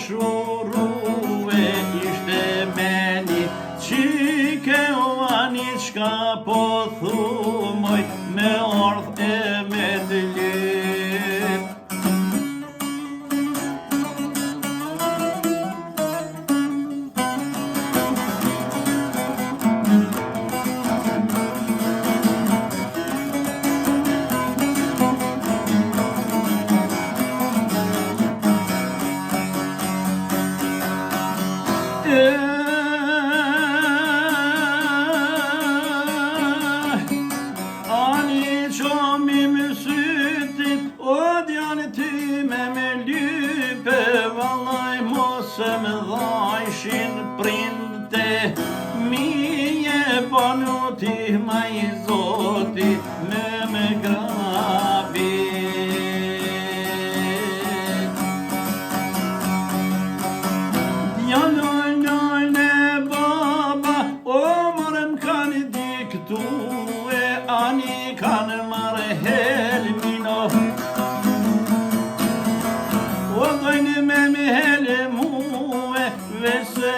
dashurue ishte meni qike o ani qka po thumoj me ardh e me të lip. Ani qomi më sytit, o djani ty me lype, vallaj mos e më dhajshin printe, mije banu ti ma i zoti me grabit. Djanojnë baba, o morëm kanë diktue, ani kanë marrë helmino, o dojnë me helmue, vese